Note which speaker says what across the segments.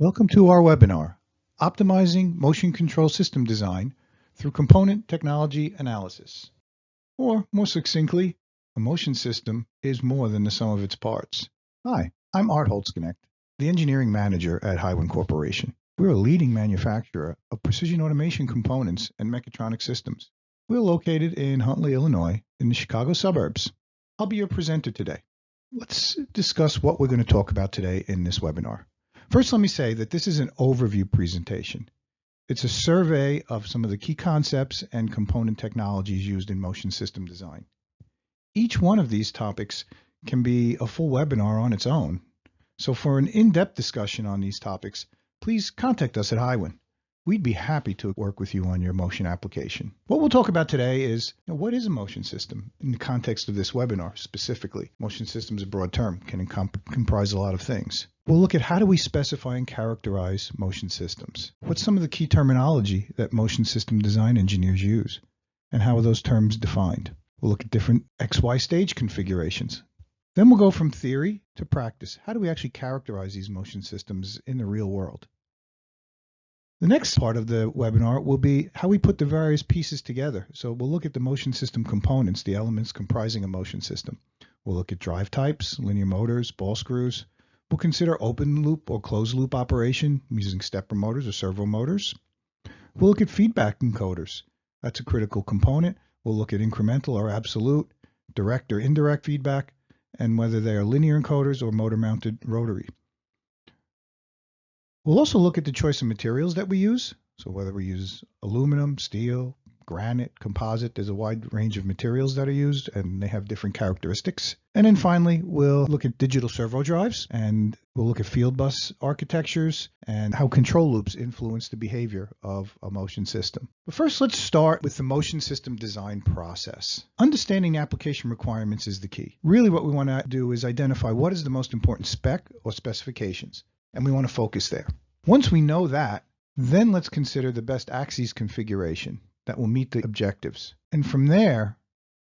Speaker 1: Welcome to our webinar, Optimizing Motion Control System Design through Component Technology Analysis. Or, more succinctly, a motion system is more than the sum of its parts. Hi, I'm Art Holtzknecht, the Engineering Manager at HIWIN Corporation. We're a leading manufacturer of precision automation components and mechatronic systems. We're located in Huntley, Illinois, in the Chicago suburbs. I'll be your presenter today. Let's discuss what we're going to talk about today in this webinar. First, let me say that this is an overview presentation. It's a survey of some of the key concepts and component technologies used in motion system design. Each one of these topics can be a full webinar on its own. So for an in-depth discussion on these topics, please contact us at HIWIN. We'd be happy to work with you on your motion application. What we'll talk about today is, what is a motion system in the context of this webinar specifically? Motion system is a broad term, can comprise a lot of things. We'll look at how do we specify and characterize motion systems? What's some of the key terminology that motion system design engineers use? And how are those terms defined? We'll look at different XY stage configurations. Then we'll go from theory to practice. How do we actually characterize these motion systems in the real world? The next part of the webinar will be how we put the various pieces together. So we'll look at the motion system components, the elements comprising a motion system. We'll look at drive types, linear motors, ball screws. We'll consider open loop or closed loop operation using stepper motors or servo motors. We'll look at feedback encoders. That's a critical component. We'll look at incremental or absolute, direct or indirect feedback, and whether they are linear encoders or motor mounted rotary. We'll also look at the choice of materials that we use. So whether we use aluminum, steel, granite, composite, there's a wide range of materials that are used and they have different characteristics. And then finally, we'll look at digital servo drives and we'll look at field bus architectures and how control loops influence the behavior of a motion system. But first, let's start with the motion system design process. Understanding the application requirements is the key. Really what we want to do is identify what is the most important spec or specifications. And we want to focus there. Once we know that, then let's consider the best axis configuration that will meet the objectives. And from there,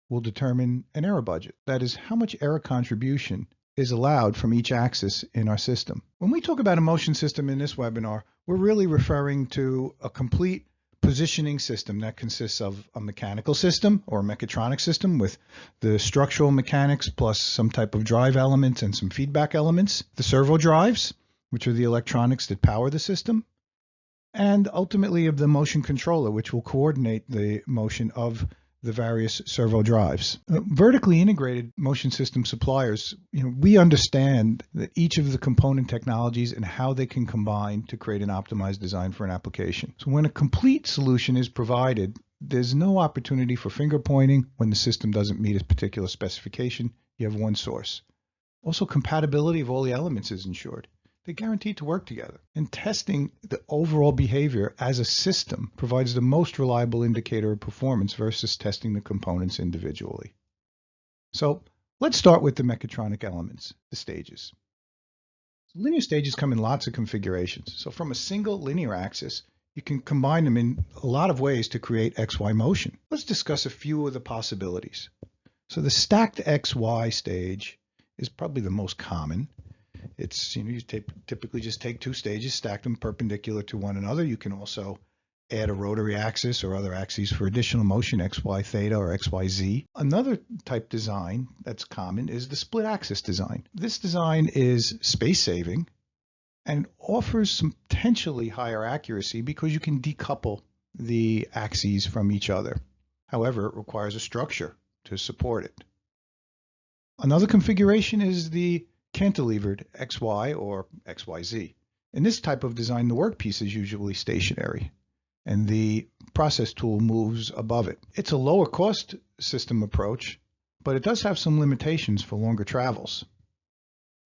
Speaker 1: we'll determine an error budget. That is, how much error contribution is allowed from each axis in our system. When we talk about a motion system in this webinar, we're really referring to a complete positioning system that consists of a mechanical system or a mechatronic system with the structural mechanics plus some type of drive elements and some feedback elements, the servo drives, which are the electronics that power the system, and ultimately of the motion controller, which will coordinate the motion of the various servo drives. Vertically integrated motion system suppliers, we understand that each of the component technologies and how they can combine to create an optimized design for an application. So when a complete solution is provided, there's no opportunity for finger pointing when the system doesn't meet a particular specification. You have one source. Also, compatibility of all the elements is ensured. They're guaranteed to work together. And testing the overall behavior as a system provides the most reliable indicator of performance versus testing the components individually. So let's start with the mechatronic elements, the stages. Linear stages come in lots of configurations. So from a single linear axis, you can combine them in a lot of ways to create XY motion. Let's discuss a few of the possibilities. So the stacked XY stage is probably the most common. It's, you typically just take two stages, stack them perpendicular to one another. You can also add a rotary axis or other axes for additional motion, XY theta or XYZ. Another type design that's common is the split axis design. This design is space saving and offers some potentially higher accuracy because you can decouple the axes from each other. However, it requires a structure to support it. Another configuration is the cantilevered XY or XYZ. In this type of design, the workpiece is usually stationary and the process tool moves above it. It's a lower cost system approach, but it does have some limitations for longer travels.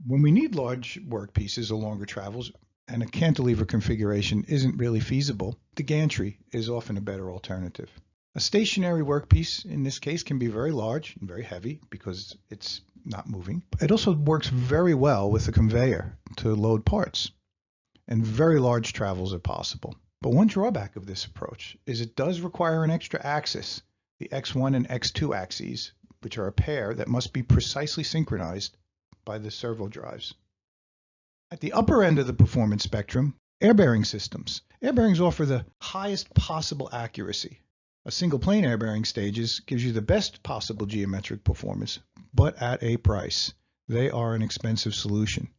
Speaker 1: When we need large workpieces or longer travels and a cantilever configuration isn't really feasible, the gantry is often a better alternative. A stationary workpiece in this case can be very large and very heavy because it's not moving. It also works very well with a conveyor to load parts, and very large travels are possible. But one drawback of this approach is it does require an extra axis, the X1 and X2 axes, which are a pair that must be precisely synchronized by the servo drives. At the upper end of the performance spectrum, Air bearing systems. Air bearings offer the highest possible accuracy. A single plane air bearing stages gives you the best possible geometric performance, but at a price. They are an expensive solution.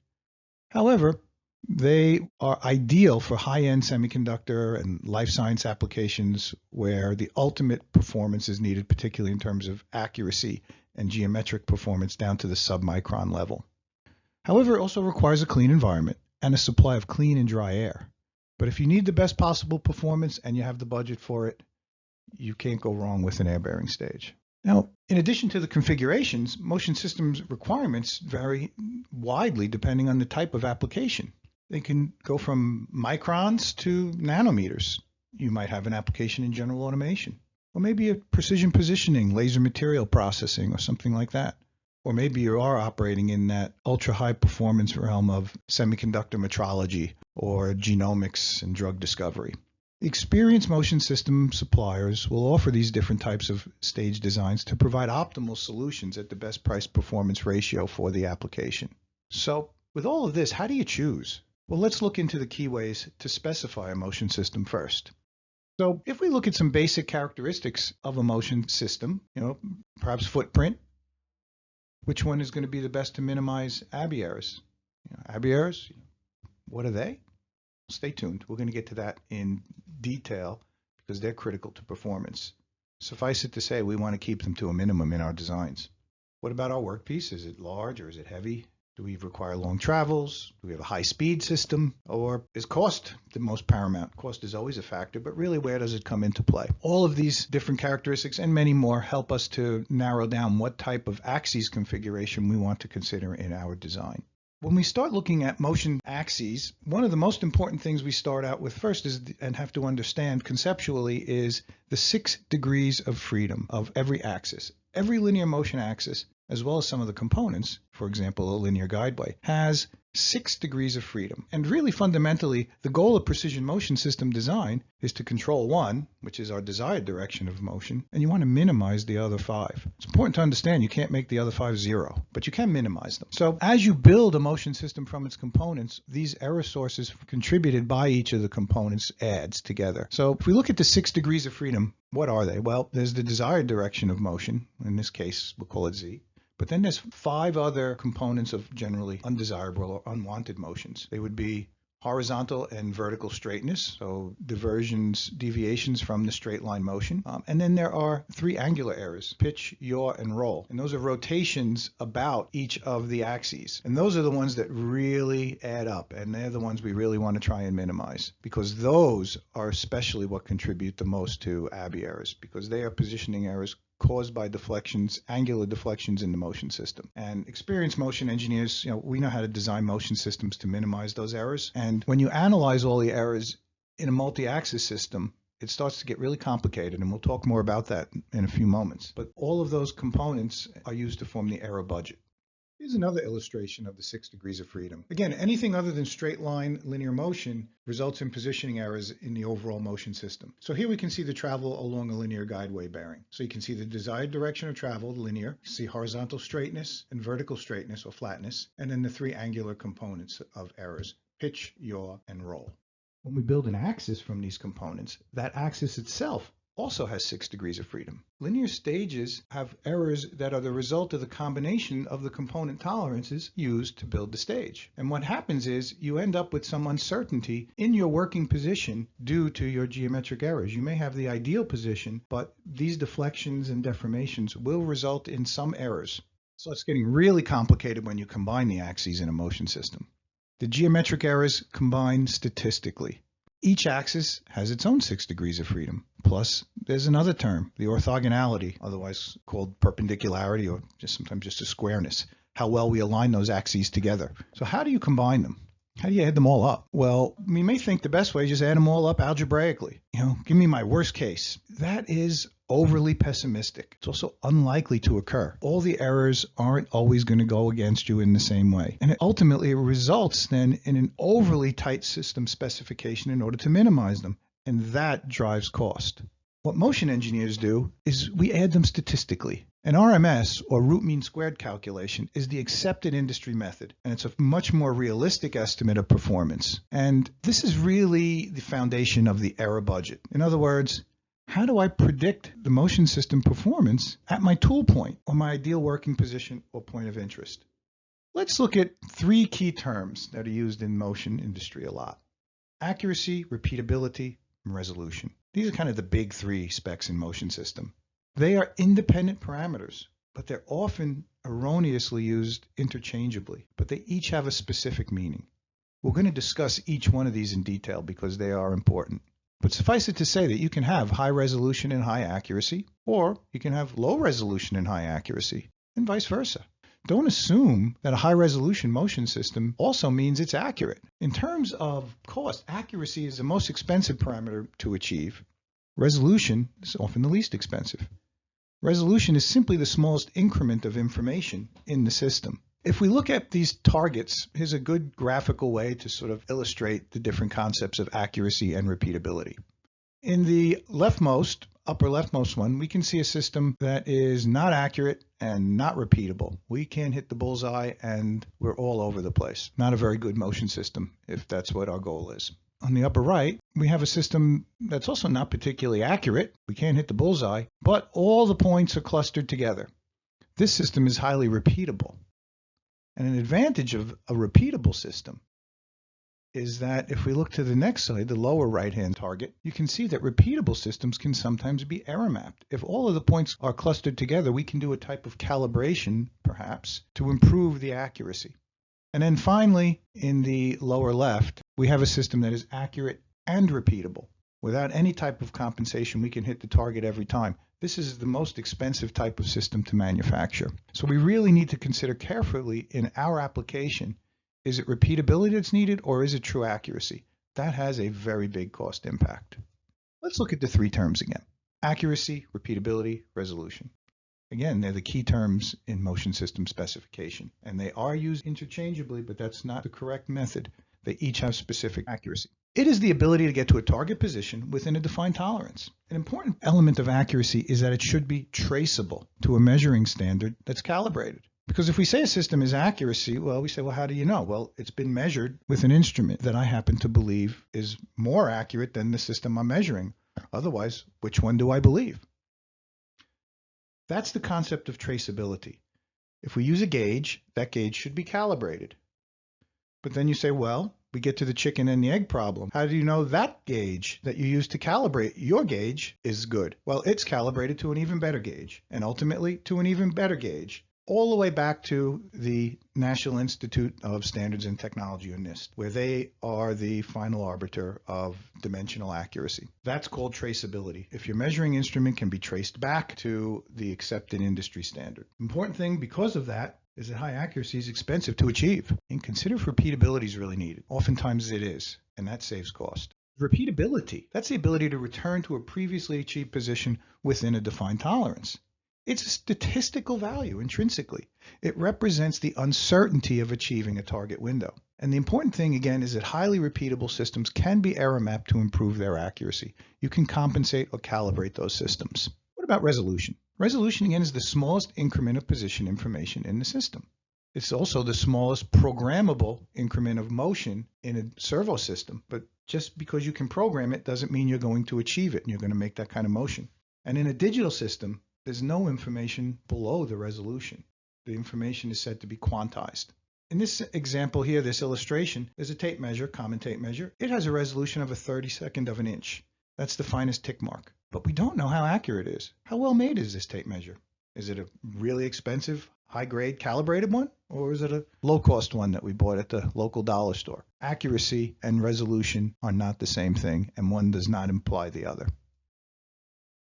Speaker 1: However, they are ideal for high-end semiconductor and life science applications where the ultimate performance is needed, particularly in terms of accuracy and geometric performance down to the submicron level. However, it also requires a clean environment and a supply of clean and dry air. But if you need the best possible performance and you have the budget for it, you can't go wrong with an air bearing stage. Now, in addition to the configurations, motion systems requirements vary widely depending on the type of application. They can go from microns to nanometers. You might have an application in general automation, or maybe a precision positioning, laser material processing, or something like that. Or maybe you are operating in that ultra-high performance realm of semiconductor metrology or genomics and drug discovery. Experienced motion system suppliers will offer these different types of stage designs to provide optimal solutions at the best price-performance ratio for the application. So, with all of this, how do you choose? Well, let's look into the key ways to specify a motion system first. So, if we look at some basic characteristics of a motion system, perhaps footprint, which one is going to be the best to minimize ABI errors? ABI errors, what are they? Stay tuned. We're going to get to that in detail because they're critical to performance. Suffice it to say, we want to keep them to a minimum in our designs. What about our workpiece? Is it large or is it heavy? Do we require long travels? Do we have a high-speed system? Or is cost the most paramount? Cost is always a factor, but really where does it come into play? All of these different characteristics and many more help us to narrow down what type of axis configuration we want to consider in our design. When we start looking at motion axes, one of the most important things we start out with first is, and have to understand conceptually, is the 6 degrees of freedom of every axis. Every linear motion axis, as well as some of the components, for example, a linear guideway, has 6 degrees of freedom. And really fundamentally, the goal of precision motion system design is to control one, which is our desired direction of motion, and you want to minimize the other 5. It's important to understand you can't make the other 5 0, but you can minimize them. So as you build a motion system from its components, these error sources contributed by each of the components adds together. So if we look at the 6 degrees of freedom, what are they? Well, there's the desired direction of motion. In this case, we'll call it Z. But then there's 5 other components of generally undesirable or unwanted motions. They would be horizontal and vertical straightness, so deviations from the straight line motion. And then there are 3 angular errors, pitch, yaw, and roll. And those are rotations about each of the axes. And those are the ones that really add up, and they're the ones we really want to try and minimize, because those are especially what contribute the most to ABI errors, because they are positioning errors caused by deflections, angular deflections in the motion system. And experienced motion engineers, we know how to design motion systems to minimize those errors. And when you analyze all the errors in a multi-axis system, it starts to get really complicated, and we'll talk more about that in a few moments. But all of those components are used to form the error budget. Here's another illustration of the 6 degrees of freedom. Again, anything other than straight line linear motion results in positioning errors in the overall motion system. So here we can see the travel along a linear guideway bearing. So you can see the desired direction of travel, the linear, you see horizontal straightness and vertical straightness or flatness, and then the 3 angular components of errors, pitch, yaw, and roll. When we build an axis from these components, that axis itself also has 6 degrees of freedom. Linear stages have errors that are the result of the combination of the component tolerances used to build the stage. And what happens is you end up with some uncertainty in your working position due to your geometric errors. You may have the ideal position, but these deflections and deformations will result in some errors. So it's getting really complicated when you combine the axes in a motion system. The geometric errors combine statistically. Each axis has its own 6 degrees of freedom. Plus, there's another term, the orthogonality, otherwise called perpendicularity or sometimes just a squareness, how well we align those axes together. So how do you combine them? How do you add them all up? Well, we may think the best way is just add them all up algebraically. Give me my worst case. That is overly pessimistic. It's also unlikely to occur. All the errors aren't always going to go against you in the same way. And ultimately, it results then in an overly tight system specification in order to minimize them. And that drives cost. What motion engineers do is we add them statistically. An RMS, or root mean squared calculation, is the accepted industry method, and it's a much more realistic estimate of performance. And this is really the foundation of the error budget. In other words, how do I predict the motion system performance at my tool point, or my ideal working position or point of interest? Let's look at three key terms that are used in motion industry a lot: accuracy, repeatability, and resolution. These are kind of the big three specs in motion system. They are independent parameters, but they're often erroneously used interchangeably, but they each have a specific meaning. We're going to discuss each one of these in detail because they are important. But suffice it to say that you can have high resolution and high accuracy, or you can have low resolution and high accuracy, and vice versa. Don't assume that a high resolution motion system also means it's accurate. In terms of cost, accuracy is the most expensive parameter to achieve. Resolution is often the least expensive. Resolution is simply the smallest increment of information in the system. If we look at these targets, here's a good graphical way to sort of illustrate the different concepts of accuracy and repeatability. In the leftmost, upper leftmost one, we can see a system that is not accurate and not repeatable. We can't hit the bullseye and we're all over the place. Not a very good motion system if that's what our goal is. On the upper right, we have a system that's also not particularly accurate. We can't hit the bullseye, but all the points are clustered together. This system is highly repeatable. And an advantage of a repeatable system is that if we look to the next slide, the lower right-hand target, you can see that repeatable systems can sometimes be error mapped. If all of the points are clustered together, we can do a type of calibration, perhaps, to improve the accuracy. And then finally, in the lower left, we have a system that is accurate and repeatable. Without any type of compensation, we can hit the target every time. This is the most expensive type of system to manufacture. So we really need to consider carefully in our application, is it repeatability that's needed or is it true accuracy? That has a very big cost impact. Let's look at the three terms again: accuracy, repeatability, resolution. Again, they're the key terms in motion system specification, and they are used interchangeably, but that's not the correct method. They each have specific accuracy. It is the ability to get to a target position within a defined tolerance. An important element of accuracy is that it should be traceable to a measuring standard that's calibrated. Because if we say a system is accuracy, well, we say, well, how do you know? Well, it's been measured with an instrument that I happen to believe is more accurate than the system I'm measuring. Otherwise, which one do I believe? That's the concept of traceability. If we use a gauge, that gauge should be calibrated. But then you say, well, we get to the chicken and the egg problem. How do you know that gauge that you use to calibrate your gauge is good? Well, it's calibrated to an even better gauge, and ultimately to an even better gauge, all the way back to the National Institute of Standards and Technology, or NIST, where they are the final arbiter of dimensional accuracy. That's called traceability. If your measuring instrument can be traced back to the accepted industry standard. Important thing because of that is that high accuracy is expensive to achieve, and consider if repeatability is really needed. Oftentimes it is, and that saves cost. Repeatability, that's the ability to return to a previously achieved position within a defined tolerance. It's a statistical value intrinsically. It represents the uncertainty of achieving a target window. And the important thing, again, is that highly repeatable systems can be error mapped to improve their accuracy. You can compensate or calibrate those systems. What about resolution? Resolution, again, is the smallest increment of position information in the system. It's also the smallest programmable increment of motion in a servo system. But just because you can program it doesn't mean you're going to achieve it and you're going to make that kind of motion. And in a digital system, there's no information below the resolution. The information is said to be quantized. In this example here, this illustration, there's a tape measure, common tape measure. It has a resolution of a 32nd of an inch. That's the finest tick mark. But we don't know how accurate it is. How well made is this tape measure? Is it a really expensive, high-grade calibrated one? Or is it a low-cost one that we bought at the local dollar store? Accuracy and resolution are not the same thing, and one does not imply the other.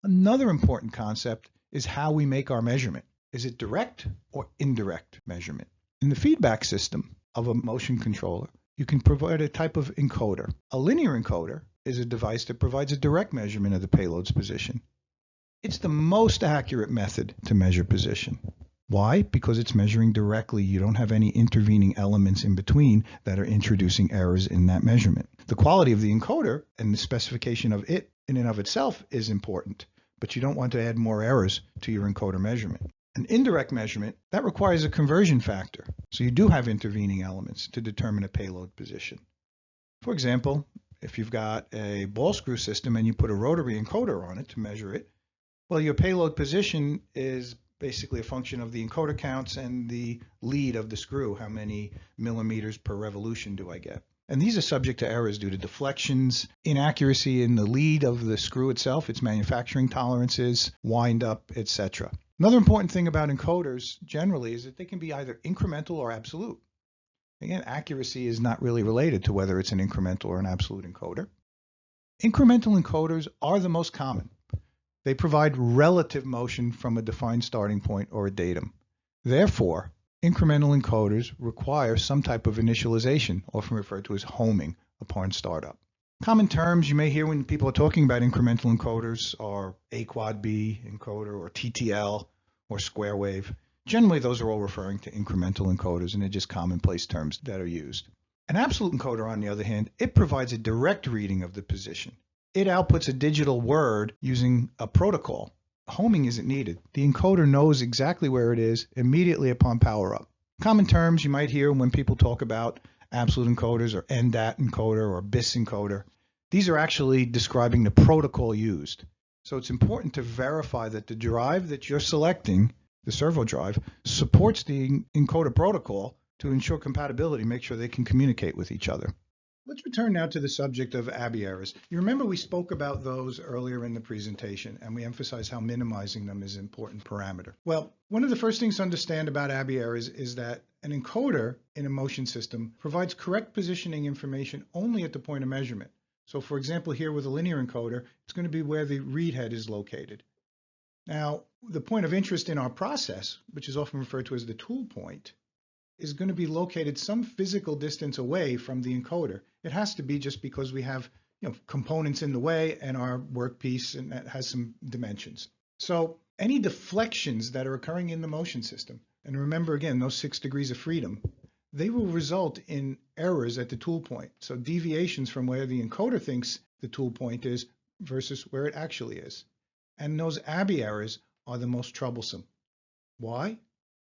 Speaker 1: Another important concept is how we make our measurement. Is it direct or indirect measurement? In the feedback system of a motion controller, you can provide a type of encoder. A linear encoder is a device that provides a direct measurement of the payload's position. It's the most accurate method to measure position. Why? Because it's measuring directly. You don't have any intervening elements in between that are introducing errors in that measurement. The quality of the encoder and the specification of it in and of itself is important, but you don't want to add more errors to your encoder measurement. An indirect measurement, that requires a conversion factor. So you do have intervening elements to determine a payload position. For example, if you've got a ball screw system and you put a rotary encoder on it to measure it, well, your payload position is basically a function of the encoder counts and the lead of the screw. How many millimeters per revolution do I get? And these are subject to errors due to deflections, inaccuracy in the lead of the screw itself, its manufacturing tolerances, wind up, etc. Another important thing about encoders generally is that they can be either incremental or absolute. Again, accuracy is not really related to whether it's an incremental or an absolute encoder. Incremental encoders are the most common. They provide relative motion from a defined starting point or a datum. Therefore, incremental encoders require some type of initialization, often referred to as homing, upon startup. Common terms you may hear when people are talking about incremental encoders are A quad B encoder or TTL or square wave. Generally, those are all referring to incremental encoders, and they're just commonplace terms that are used. An absolute encoder, on the other hand, it provides a direct reading of the position. It outputs a digital word using a protocol. Homing isn't needed. The encoder knows exactly where it is immediately upon power up. Common terms you might hear when people talk about absolute encoders or NDAT encoder or BIS encoder. These are actually describing the protocol used. So it's important to verify that the drive that you're selecting, the servo drive, supports the encoder protocol to ensure compatibility, make sure they can communicate with each other. Let's return now to the subject of ABI errors. You remember we spoke about those earlier in the presentation, and we emphasized how minimizing them is an important parameter. Well, one of the first things to understand about ABI errors is that an encoder in a motion system provides correct positioning information only at the point of measurement. So for example, here with a linear encoder, it's going to be where the read head is located. Now, the point of interest in our process, which is often referred to as the tool point, is going to be located some physical distance away from the encoder. It has to be just because we have components in the way and our workpiece and that has some dimensions. So any deflections that are occurring in the motion system, and remember again, those 6 degrees of freedom, they will result in errors at the tool point. So deviations from where the encoder thinks the tool point is versus where it actually is. And those ABI errors are the most troublesome. Why?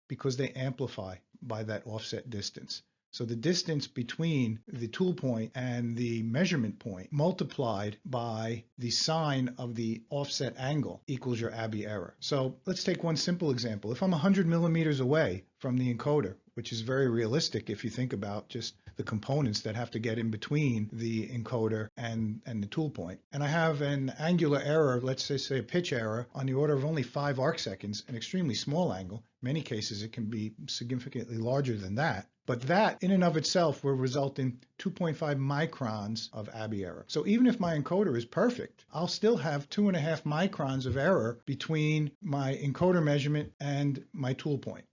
Speaker 1: Because they amplify by that offset distance. So the distance between the tool point and the measurement point multiplied by the sine of the offset angle equals your ABI error. So let's take one simple example. If I'm 100 millimeters away from the encoder, which is very realistic if you think about just the components that have to get in between the encoder and the tool point, and I have an angular error, let's say a pitch error, on the order of only 5 arc seconds, an extremely small angle. In many cases, it can be significantly larger than that. But that in and of itself will result in 2.5 microns of ABI error. So even if my encoder is perfect, I'll still have 2.5 microns of error between my encoder measurement and my tool point.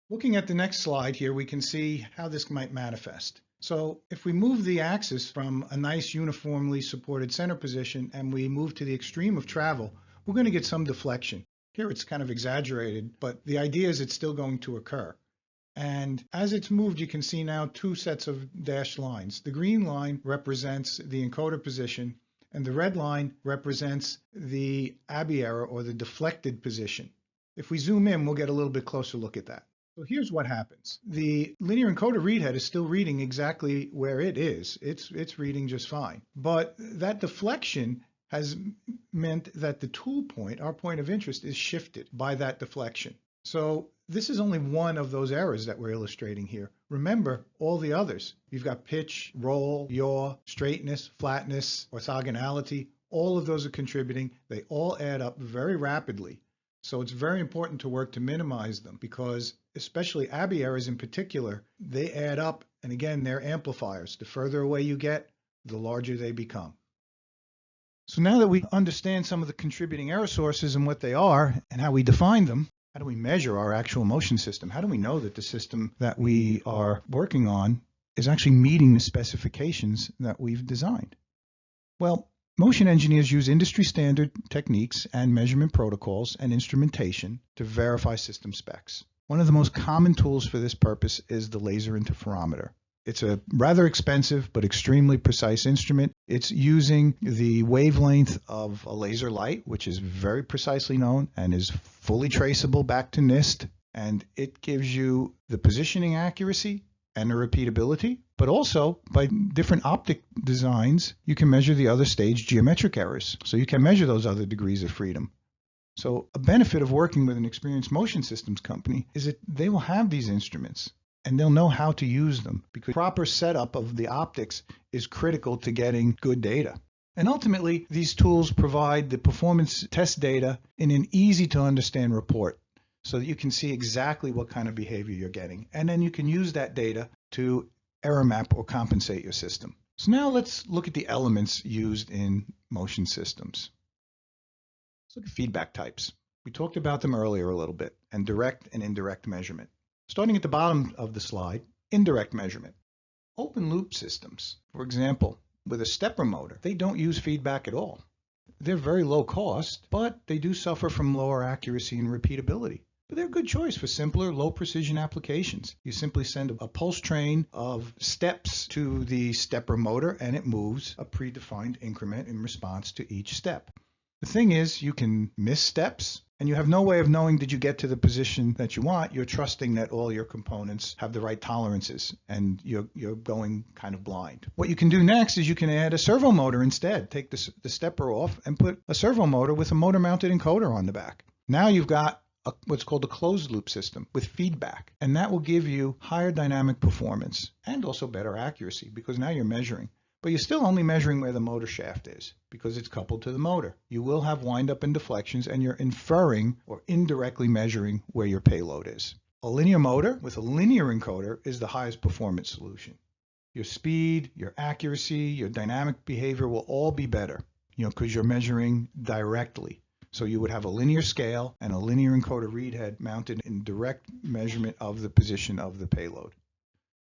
Speaker 1: Looking at the next slide here, we can see how this might manifest. So if we move the axis from a nice uniformly supported center position and we move to the extreme of travel, we're going to get some deflection. Here it's kind of exaggerated, but the idea is it's still going to occur. And as it's moved, you can see now 2 sets of dashed lines. The green line represents the encoder position, and the red line represents the ABI error or the deflected position. If we zoom in, we'll get a little bit closer look at that. So here's what happens. The linear encoder read head is still reading exactly where it is. It's reading just fine. But that deflection has meant that the tool point, our point of interest, is shifted by that deflection. So this is only one of those errors that we're illustrating here. Remember all the others. You've got pitch, roll, yaw, straightness, flatness, orthogonality. All of those are contributing. They all add up very rapidly. So it's very important to work to minimize them because especially ABI errors in particular, they add up, and again, they're amplifiers. The further away you get, the larger they become. So now that we understand some of the contributing error sources and what they are and how we define them, how do we measure our actual motion system? How do we know that the system that we are working on is actually meeting the specifications that we've designed? Well, motion engineers use industry standard techniques and measurement protocols and instrumentation to verify system specs. One of the most common tools for this purpose is the laser interferometer. It's a rather expensive but extremely precise instrument. It's using the wavelength of a laser light, which is very precisely known and is fully traceable back to NIST. And it gives you the positioning accuracy and the repeatability, but also by different optic designs, you can measure the other stage geometric errors. So you can measure those other degrees of freedom. So a benefit of working with an experienced motion systems company is that they will have these instruments and they'll know how to use them, because proper setup of the optics is critical to getting good data. And ultimately, these tools provide the performance test data in an easy to understand report so that you can see exactly what kind of behavior you're getting. And then you can use that data to error map or compensate your system. So now let's look at the elements used in motion systems. Let's look at feedback types. We talked about them earlier a little bit, and direct and indirect measurement. Starting at the bottom of the slide, indirect measurement. Open loop systems, for example, with a stepper motor, they don't use feedback at all. They're very low cost, but they do suffer from lower accuracy and repeatability. But they're a good choice for simpler, low precision applications. You simply send a pulse train of steps to the stepper motor and it moves a predefined increment in response to each step. The thing is, you can miss steps and you have no way of knowing did you get to the position that you want. You're trusting that all your components have the right tolerances and you're going kind of blind. What you can do next is you can add a servo motor instead. Take the stepper off and put a servo motor with a motor mounted encoder on the back. Now you've got what's called a closed loop system with feedback, and that will give you higher dynamic performance and also better accuracy because now you're measuring. But you're still only measuring where the motor shaft is because it's coupled to the motor. You will have windup and deflections, and you're inferring or indirectly measuring where your payload is. A linear motor with a linear encoder is the highest performance solution. Your speed, your accuracy, your dynamic behavior will all be better, because you're measuring directly. So you would have a linear scale and a linear encoder read head mounted in direct measurement of the position of the payload.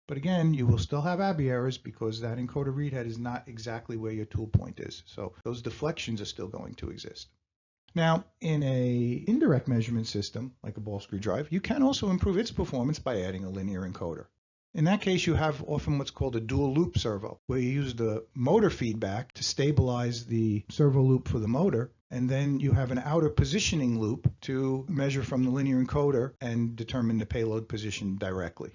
Speaker 1: But again, you will still have ABI errors because that encoder read head is not exactly where your tool point is. So those deflections are still going to exist. Now, in a indirect measurement system, like a ball screw drive, you can also improve its performance by adding a linear encoder. In that case, you have often what's called a dual loop servo, where you use the motor feedback to stabilize the servo loop for the motor, and then you have an outer positioning loop to measure from the linear encoder and determine the payload position directly.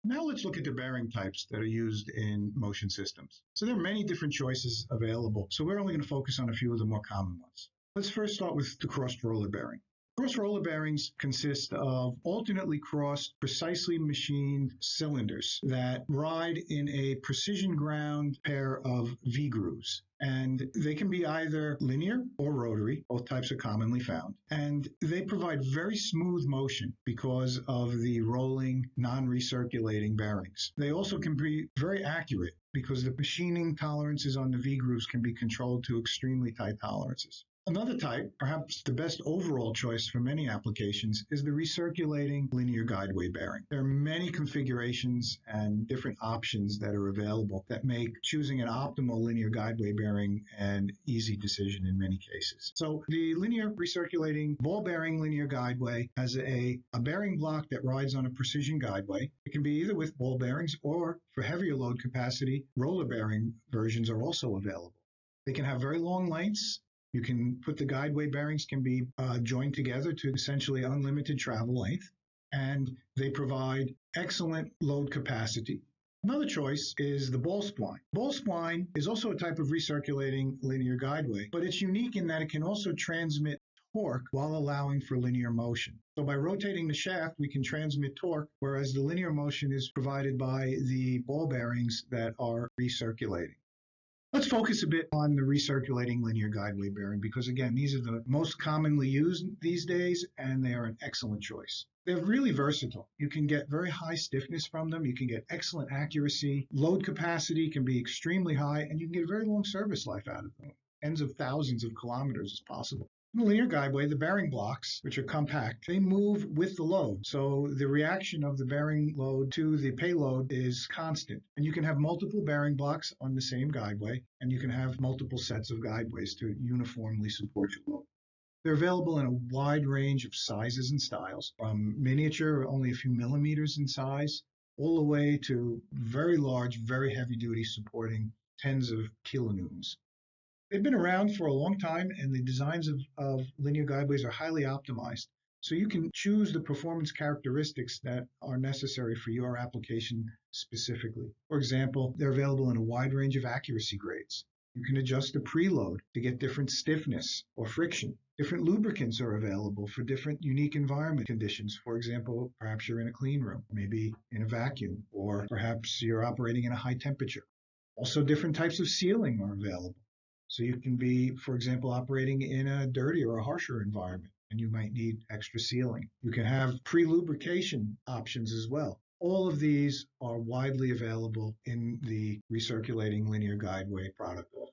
Speaker 1: Now let's look at the bearing types that are used in motion systems. So there are many different choices available, so we're only going to focus on a few of the more common ones. Let's first start with the crossed roller bearing. Crossed roller bearings consist of alternately crossed, precisely machined cylinders that ride in a precision ground pair of V-grooves. And they can be either linear or rotary, both types are commonly found. And they provide very smooth motion because of the rolling, non-recirculating bearings. They also can be very accurate because the machining tolerances on the V-grooves can be controlled to extremely tight tolerances. Another type, perhaps the best overall choice for many applications, is the recirculating linear guideway bearing. There are many configurations and different options that are available that make choosing an optimal linear guideway bearing an easy decision in many cases. So the linear recirculating ball bearing linear guideway has a bearing block that rides on a precision guideway. It can be either with ball bearings or, for heavier load capacity, roller bearing versions are also available. They can have very long lengths. You can put the guideway bearings can be joined together to essentially unlimited travel length, and they provide excellent load capacity. Another choice is the ball spline. Ball spline is also a type of recirculating linear guideway, but it's unique in that it can also transmit torque while allowing for linear motion. So by rotating the shaft, we can transmit torque, whereas the linear motion is provided by the ball bearings that are recirculating. Let's focus a bit on the recirculating linear guideway bearing because, again, these are the most commonly used these days, and they are an excellent choice. They're really versatile. You can get very high stiffness from them. You can get excellent accuracy. Load capacity can be extremely high, and you can get a very long service life out of them. Tens of thousands of kilometers is possible. In the linear guideway, the bearing blocks, which are compact, they move with the load. So the reaction of the bearing load to the payload is constant. And you can have multiple bearing blocks on the same guideway, and you can have multiple sets of guideways to uniformly support your load. They're available in a wide range of sizes and styles, from miniature, only a few millimeters in size, all the way to very large, very heavy duty, supporting tens of kilonewtons. They've been around for a long time, and the designs of linear guideways are highly optimized. So you can choose the performance characteristics that are necessary for your application specifically. For example, they're available in a wide range of accuracy grades. You can adjust the preload to get different stiffness or friction. Different lubricants are available for different unique environment conditions. For example, perhaps you're in a clean room, maybe in a vacuum, or perhaps you're operating in a high temperature. Also, different types of sealing are available. So you can be, for example, operating in a dirty or a harsher environment, and you might need extra sealing. You can have pre-lubrication options as well. All of these are widely available in the recirculating linear guideway product offer.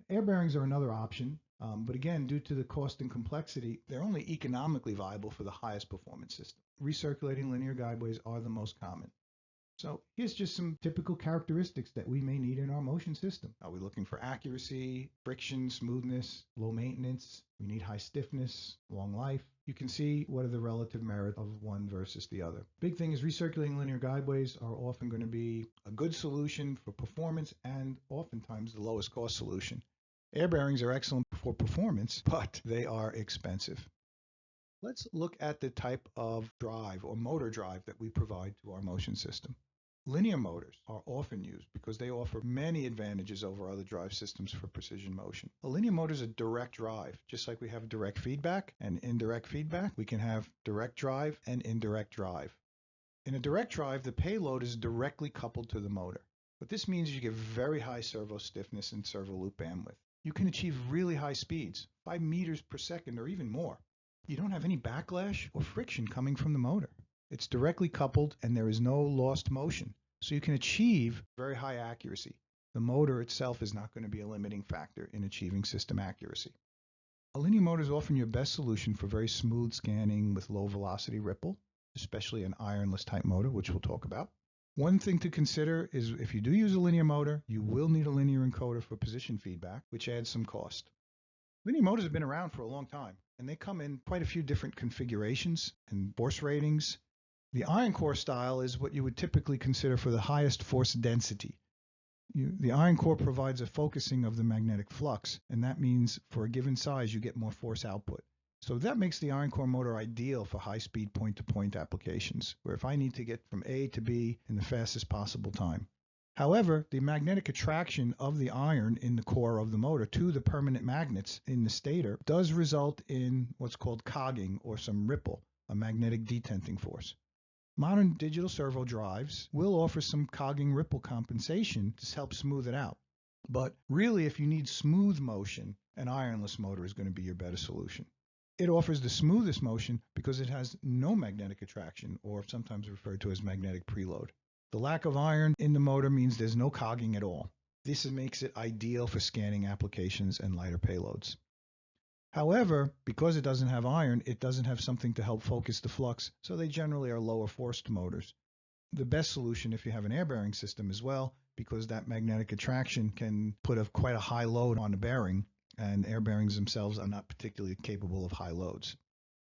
Speaker 1: Air bearings are another option, but again, due to the cost and complexity, they're only economically viable for the highest performance system. Recirculating linear guideways are the most common. So here's just some typical characteristics that we may need in our motion system. Are we looking for accuracy, friction, smoothness, low maintenance? We need high stiffness, long life. You can see what are the relative merit of one versus the other. Big thing is recirculating linear guideways are often going to be a good solution for performance and oftentimes the lowest cost solution. Air bearings are excellent for performance, but they are expensive. Let's look at the type of drive or motor drive that we provide to our motion system. Linear motors are often used because they offer many advantages over other drive systems for precision motion. A linear motor is a direct drive. Just like we have direct feedback and indirect feedback, we can have direct drive and indirect drive. In a direct drive, the payload is directly coupled to the motor. What this means is you get very high servo stiffness and servo loop bandwidth. You can achieve really high speeds, 5 meters per second or even more. You don't have any backlash or friction coming from the motor. It's directly coupled and there is no lost motion. So you can achieve very high accuracy. The motor itself is not going to be a limiting factor in achieving system accuracy. A linear motor is often your best solution for very smooth scanning with low velocity ripple, especially an ironless type motor, which we'll talk about. One thing to consider is if you do use a linear motor, you will need a linear encoder for position feedback, which adds some cost. Linear motors have been around for a long time, and they come in quite a few different configurations and force ratings. The iron core style is what you would typically consider for the highest force density. The iron core provides a focusing of the magnetic flux, and that means for a given size you get more force output. So that makes the iron core motor ideal for high-speed point-to-point applications, where if I need to get from A to B in the fastest possible time. However, the magnetic attraction of the iron in the core of the motor to the permanent magnets in the stator does result in what's called cogging or some ripple, a magnetic detenting force. Modern digital servo drives will offer some cogging ripple compensation to help smooth it out. But really, if you need smooth motion, an ironless motor is going to be your better solution. It offers the smoothest motion because it has no magnetic attraction, or sometimes referred to as magnetic preload. The lack of iron in the motor means there's no cogging at all. This makes it ideal for scanning applications and lighter payloads. However, because it doesn't have iron, it doesn't have something to help focus the flux, so they generally are lower forced motors. The best solution if you have an air bearing system as well, because that magnetic attraction can put quite a high load on the bearing, and air bearings themselves are not particularly capable of high loads.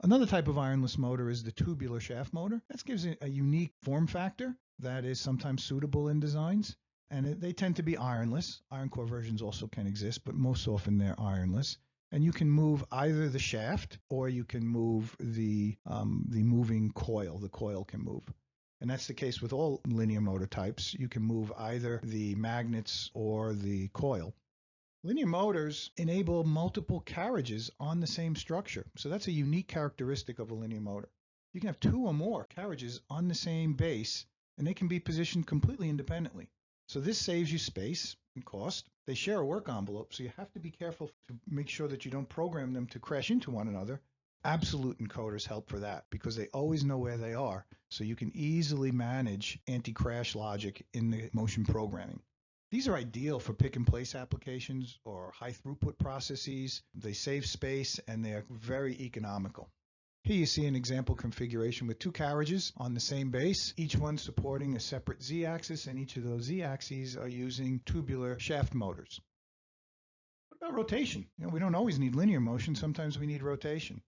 Speaker 1: Another type of ironless motor is the tubular shaft motor. That gives it a unique form factor that is sometimes suitable in designs, and they tend to be ironless. Iron core versions also can exist, but most often they're ironless. And you can move either the shaft or you can move the moving coil. The coil can move. And that's the case with all linear motor types. You can move either the magnets or the coil. Linear motors enable multiple carriages on the same structure. So that's a unique characteristic of a linear motor. You can have 2 or more carriages on the same base, and they can be positioned completely independently. So this saves you space and cost. They share a work envelope, so you have to be careful to make sure that you don't program them to crash into one another. Absolute encoders help for that because they always know where they are, so you can easily manage anti-crash logic in the motion programming. These are ideal for pick-and-place applications or high-throughput processes. They save space, and they are very economical. Here you see an example configuration with 2 carriages on the same base, each one supporting a separate z-axis, and each of those z-axes are using tubular shaft motors. What about rotation? We don't always need linear motion. Sometimes we need rotation.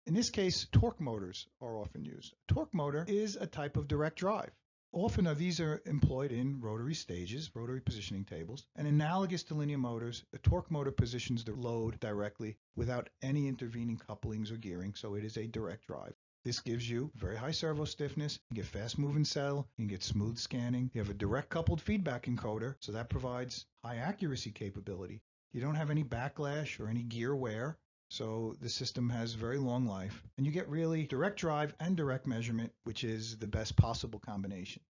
Speaker 1: In this case, torque motors are often used. A torque motor is a type of direct drive. Often these are employed in rotary stages, rotary positioning tables, and analogous to linear motors, a torque motor positions the load directly without any intervening couplings or gearing, so it is a direct drive. This gives you very high servo stiffness, you get fast moving settle, you can get smooth scanning, you have a direct coupled feedback encoder, so that provides high accuracy capability. You don't have any backlash or any gear wear, so the system has very long life, and you get really direct drive and direct measurement, which is the best possible combination.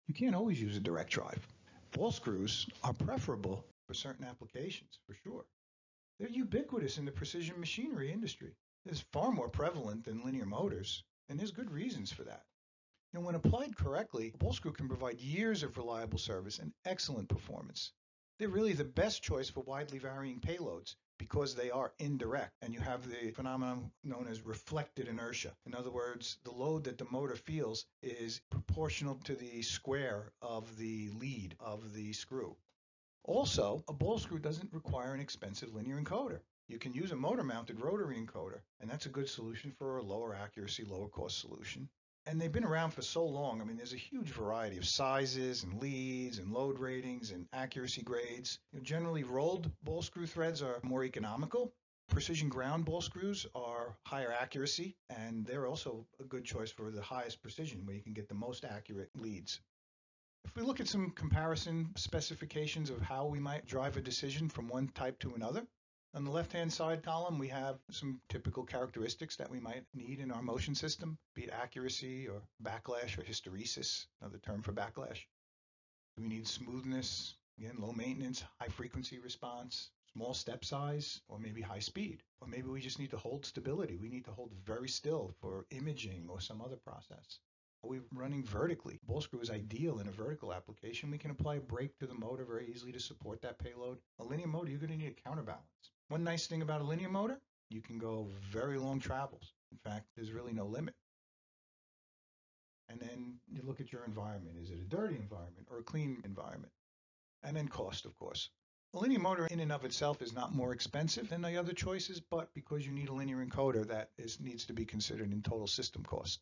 Speaker 1: You can't always use a direct drive. Ball screws are preferable for certain applications, for sure. They're ubiquitous in the precision machinery industry. It's far more prevalent than linear motors, and there's good reasons for that. When applied correctly, a ball screw can provide years of reliable service and excellent performance. They're really the best choice for widely varying payloads because they are indirect, and you have the phenomenon known as reflected inertia. In other words, the load that the motor feels is proportional to the square of the lead of the screw. Also, a ball screw doesn't require an expensive linear encoder. You can use a motor-mounted rotary encoder, and that's a good solution for a lower accuracy, lower cost solution. And they've been around for so long. I mean, there's a huge variety of sizes and leads and load ratings and accuracy grades. Generally, rolled ball screw threads are more economical. Precision ground ball screws are higher accuracy, and they're also a good choice for the highest precision, where you can get the most accurate leads. If we look at some comparison specifications of how we might drive a decision from one type to another, on the left-hand side column, we have some typical characteristics that we might need in our motion system, be it accuracy or backlash or hysteresis, another term for backlash. We need smoothness, again, low maintenance, high frequency response, small step size, or maybe high speed. Or maybe we just need to hold stability. We need to hold very still for imaging or some other process. Are we running vertically? Ball screw is ideal in a vertical application. We can apply a brake to the motor very easily to support that payload. A linear motor, you're going to need a counterbalance. One nice thing about a linear motor, you can go very long travels. In fact, there's really no limit. And then you look at your environment. Is it a dirty environment or a clean environment? And then cost, of course. A linear motor in and of itself is not more expensive than the other choices, but because you need a linear encoder, that needs to be considered in total system cost.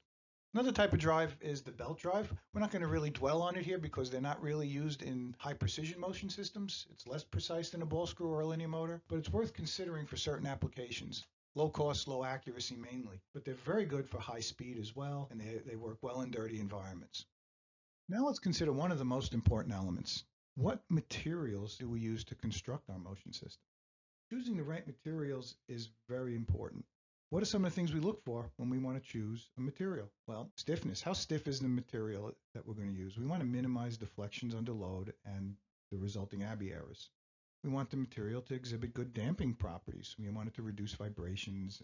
Speaker 1: Another type of drive is the belt drive. We're not going to really dwell on it here because they're not really used in high precision motion systems. It's less precise than a ball screw or a linear motor, but it's worth considering for certain applications. Low cost, low accuracy mainly, but they're very good for high speed as well, and they work well in dirty environments. Now let's consider one of the most important elements. What materials do we use to construct our motion system? Choosing the right materials is very important. What are some of the things we look for when we want to choose a material? Well, stiffness. How stiff is the material that we're going to use? We want to minimize deflections under load and the resulting Abbey errors. We want the material to exhibit good damping properties. We want it to reduce vibrations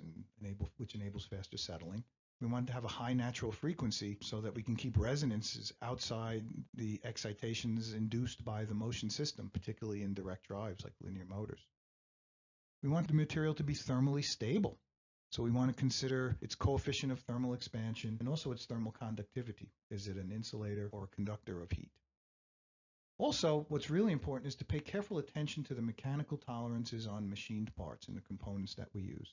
Speaker 1: which enables faster settling. We want it to have a high natural frequency so that we can keep resonances outside the excitations induced by the motion system, particularly in direct drives like linear motors. We want the material to be thermally stable. So we want to consider its coefficient of thermal expansion and also its thermal conductivity. Is it an insulator or a conductor of heat? Also, what's really important is to pay careful attention to the mechanical tolerances on machined parts and the components that we use.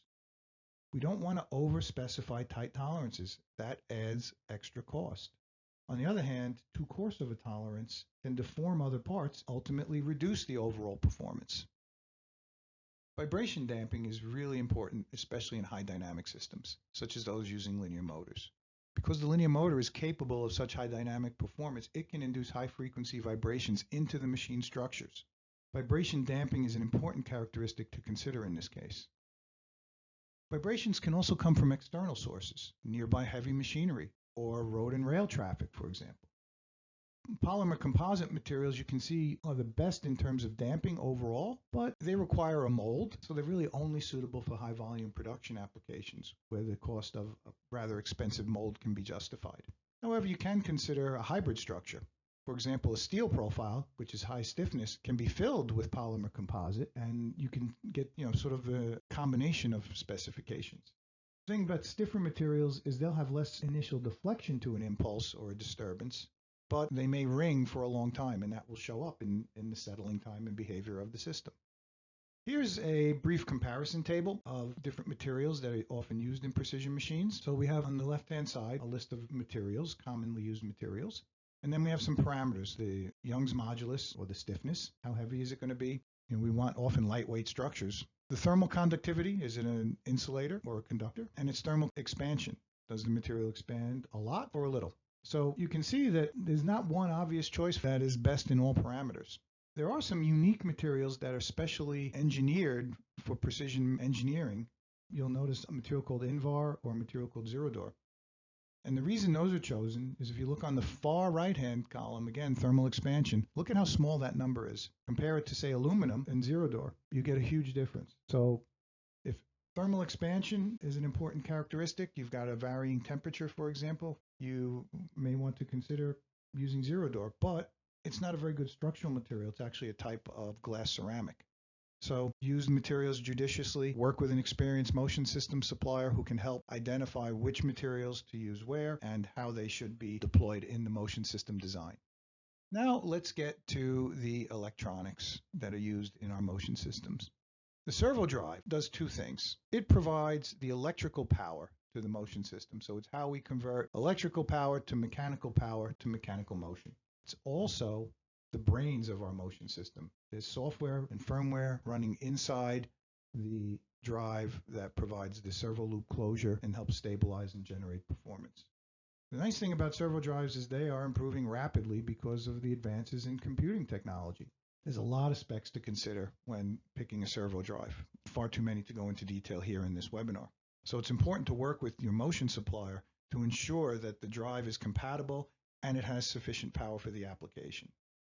Speaker 1: We don't want to over-specify tight tolerances. That adds extra cost. On the other hand, too coarse of a tolerance can deform other parts, ultimately reduce the overall performance. Vibration damping is really important, especially in high dynamic systems, such as those using linear motors. Because the linear motor is capable of such high dynamic performance, it can induce high frequency vibrations into the machine structures. Vibration damping is an important characteristic to consider in this case. Vibrations can also come from external sources, nearby heavy machinery, or road and rail traffic, for example. Polymer composite materials, you can see, are the best in terms of damping overall, but they require a mold, so they're really only suitable for high volume production applications where the cost of a rather expensive mold can be justified. However, you can consider a hybrid structure. For example, a steel profile, which is high stiffness, can be filled with polymer composite, and you can get sort of a combination of specifications. The thing about stiffer materials is they'll have less initial deflection to an impulse or a disturbance, but they may ring for a long time, and that will show up in the settling time and behavior of the system. Here's a brief comparison table of different materials that are often used in precision machines. So we have on the left-hand side a list of materials, commonly used materials. And then we have some parameters, the Young's modulus or the stiffness. How heavy is it going to be? And we want often lightweight structures. The thermal conductivity, is it an insulator or a conductor? And its thermal expansion. Does the material expand a lot or a little? So you can see that there's not one obvious choice that is best in all parameters. There are some unique materials that are specially engineered for precision engineering. You'll notice a material called Invar or a material called Zerodor. And the reason those are chosen is if you look on the far right-hand column, again, thermal expansion, look at how small that number is. Compare it to, say, aluminum and Zerodor. You get a huge difference. So if thermal expansion is an important characteristic, you've got a varying temperature, for example, you may want to consider using Zerodor. But it's not a very good structural material. It's actually a type of glass ceramic. So use materials judiciously, work with an experienced motion system supplier who can help identify which materials to use where and how they should be deployed in the motion system design. Now let's get to the electronics that are used in our motion systems. The servo drive does two things. It provides the electrical power to the motion system. So it's how we convert electrical power to mechanical motion. It's also the brains of our motion system. There's software and firmware running inside the drive that provides the servo loop closure and helps stabilize and generate performance. The nice thing about servo drives is they are improving rapidly because of the advances in computing technology. There's a lot of specs to consider when picking a servo drive. Far too many to go into detail here in this webinar. So it's important to work with your motion supplier to ensure that the drive is compatible and it has sufficient power for the application.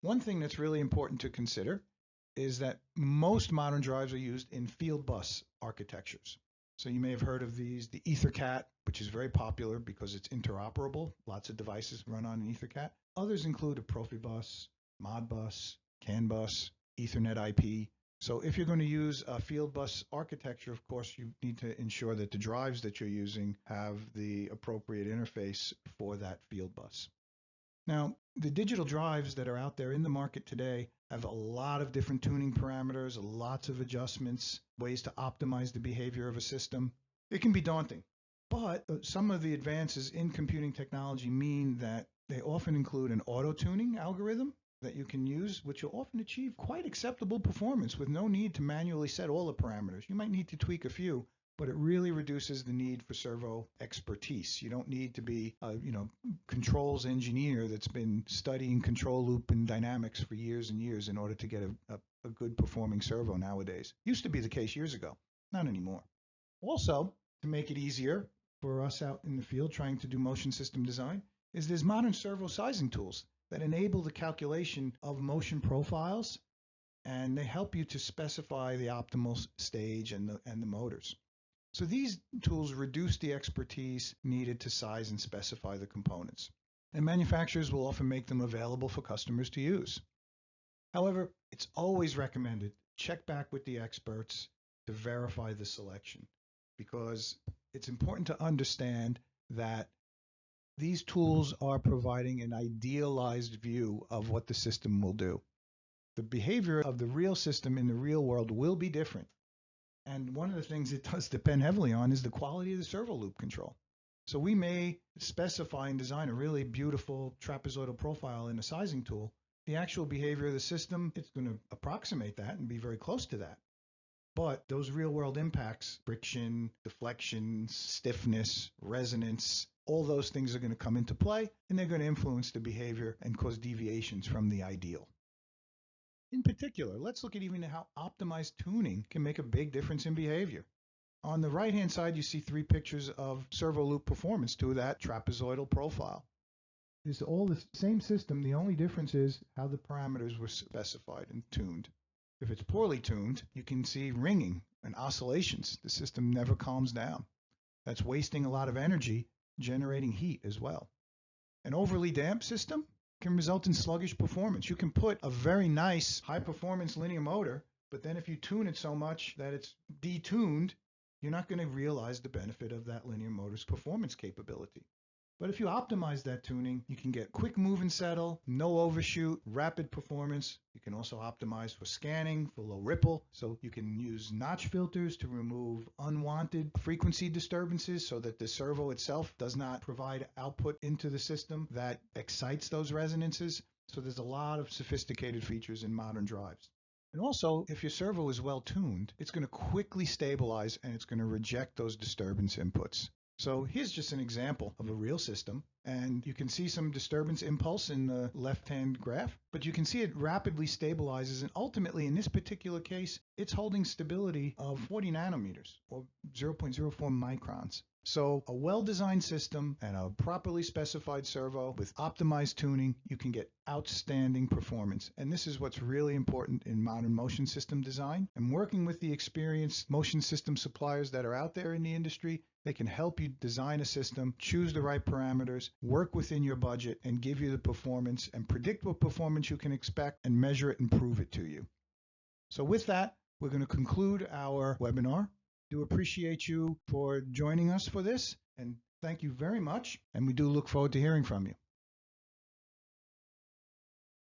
Speaker 1: One thing that's really important to consider is that most modern drives are used in field bus architectures. So you may have heard of these, the EtherCAT, which is very popular because it's interoperable. Lots of devices run on an EtherCAT. Others include a Profibus, Modbus, CAN bus, Ethernet IP. So if you're going to use a field bus architecture, of course, you need to ensure that the drives that you're using have the appropriate interface for that field bus. Now, the digital drives that are out there in the market today have a lot of different tuning parameters, lots of adjustments, ways to optimize the behavior of a system. It can be daunting, but some of the advances in computing technology mean that they often include an auto-tuning algorithm that you can use, which will often achieve quite acceptable performance with no need to manually set all the parameters. You might need to tweak a few, but it really reduces the need for servo expertise. You don't need to be a controls engineer that's been studying control loop and dynamics for years and years in order to get a good performing servo nowadays. Used to be the case years ago, not anymore. Also, to make it easier for us out in the field trying to do motion system design, is there's modern servo sizing tools that enable the calculation of motion profiles, and they help you to specify the optimal stage and the motors. So these tools reduce the expertise needed to size and specify the components, and manufacturers will often make them available for customers to use. However, it's always recommended check back with the experts to verify the selection, because it's important to understand that these tools are providing an idealized view of what the system will do. The behavior of the real system in the real world will be different. And one of the things it does depend heavily on is the quality of the servo loop control. So we may specify and design a really beautiful trapezoidal profile in a sizing tool. The actual behavior of the system, it's going to approximate that and be very close to that. But those real world impacts, friction, deflection, stiffness, resonance, all those things are going to come into play, and they're going to influence the behavior and cause deviations from the ideal. In particular, let's look at even how optimized tuning can make a big difference in behavior. On the right-hand side, you see 3 pictures of servo loop performance to that trapezoidal profile. It's all the same system. The only difference is how the parameters were specified and tuned. If it's poorly tuned, you can see ringing and oscillations. The system never calms down. That's wasting a lot of energy, generating heat as well. An overly damped system can result in sluggish performance. You can put a very nice high-performance linear motor, but then if you tune it so much that it's detuned, you're not going to realize the benefit of that linear motor's performance capability. But if you optimize that tuning, you can get quick move and settle, no overshoot, rapid performance. You can also optimize for scanning, for low ripple. So you can use notch filters to remove unwanted frequency disturbances so that the servo itself does not provide output into the system that excites those resonances. So there's a lot of sophisticated features in modern drives. And also, if your servo is well tuned, it's going to quickly stabilize and it's going to reject those disturbance inputs. So here's just an example of a real system, and you can see some disturbance impulse in the left-hand graph, but you can see it rapidly stabilizes, and ultimately in this particular case, it's holding stability of 40 nanometers or 0.04 microns. So a well-designed system and a properly specified servo with optimized tuning, you can get outstanding performance. And this is what's really important in modern motion system design. And working with the experienced motion system suppliers that are out there in the industry, they can help you design a system, choose the right parameters, work within your budget, and give you the performance and predict what performance you can expect and measure it and prove it to you. So with that, we're going to conclude our webinar. Do appreciate you for joining us for this, and thank you very much, and we do look forward to hearing from you.